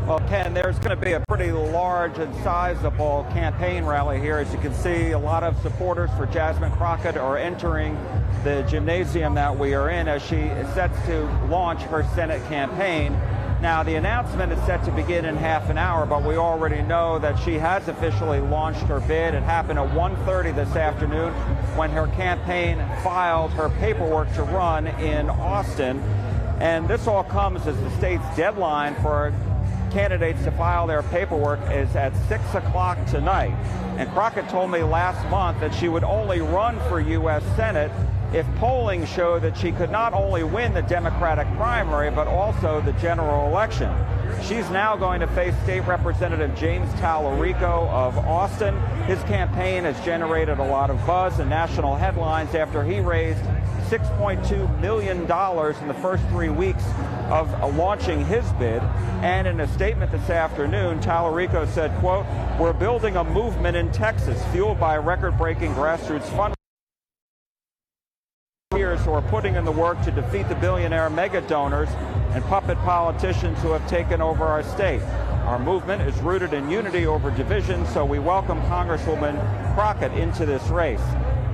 Well, Ken, there's going to be a pretty large and sizable campaign rally here. As you can see, a lot of supporters for Jasmine Crockett are entering the gymnasium that we are in as she is set to launch her Senate campaign. Now, the announcement is set to begin in half an hour, but we already know that she has officially launched her bid. It happened at 1:30 this afternoon when her campaign filed her paperwork to run in Austin. And this all comes as the state's deadline for candidates to file their paperwork is at 6 o'clock tonight. And Crockett told me last month that she would only run for U.S. Senate if polling showed that she could not only win the Democratic primary, but also the general election. She's now going to face State Representative James Tallarico of Austin. His campaign has generated a lot of buzz and national headlines after he raised $6.2 million in the first 3 weeks of launching his bid. And in a statement this afternoon, Tallarico said, quote, "We're building a movement in Texas fueled by record-breaking grassroots fundraising who are putting in the work to defeat the billionaire mega donors and puppet politicians who have taken over our state. Our movement is rooted in unity over division, so we welcome Congresswoman Crockett into this race."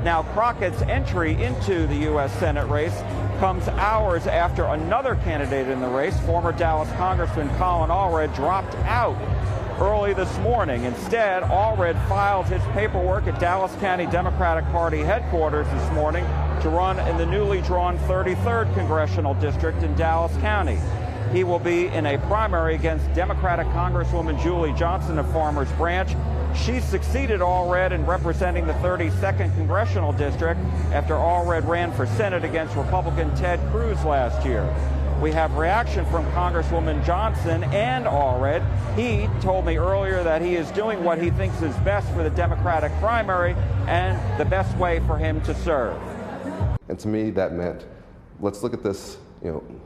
Now, Crockett's entry into the U.S. Senate race comes hours after another candidate in the race, former Dallas Congressman Colin Allred, dropped out early this morning. Instead, Allred filed his paperwork at Dallas County Democratic Party headquarters this morning to run in the newly drawn 33rd Congressional District in Dallas County. He will be in a primary against Democratic Congresswoman Julie Johnson of Farmers Branch. She succeeded Allred in representing the 32nd Congressional District after Allred ran for Senate against Republican Ted Cruz last year. We have reaction from Congresswoman Johnson and Allred. He told me earlier that he is doing what he thinks is best for the Democratic primary and the best way for him to serve. And to me, that meant, let's look at this,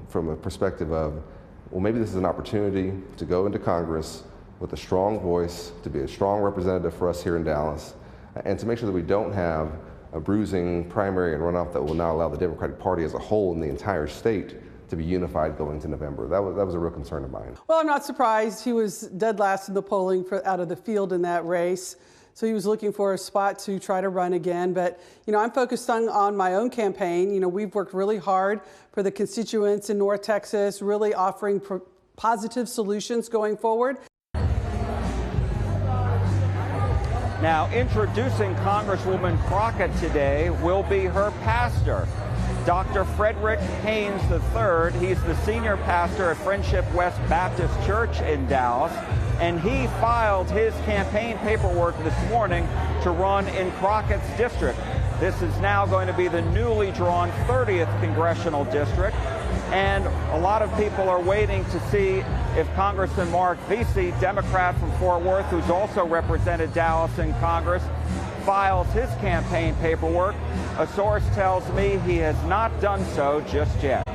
from a perspective of, well, maybe this is an opportunity to go into Congress with a strong voice, to be a strong representative for us here in Dallas, and to make sure that we don't have a bruising primary and runoff that will not allow the Democratic Party as a whole in the entire state to be unified going to November. That was a real concern of mine. Well, I'm not surprised. He was dead last in the polling out of the field in that race. So he was looking for a spot to try to run again. But, I'm focused on my own campaign. We've worked really hard for the constituents in North Texas, really offering positive solutions going forward. Now, introducing Congresswoman Crockett today will be her pastor, Dr. Frederick Haynes III. He's the senior pastor at Friendship West Baptist Church in Dallas, and he filed his campaign paperwork this morning to run in Crockett's district. This is now going to be the newly drawn 30th Congressional District, and a lot of people are waiting to see if Congressman Mark Vesey, Democrat from Fort Worth, who's also represented Dallas in Congress, files his campaign paperwork. A source tells me he has not done so just yet.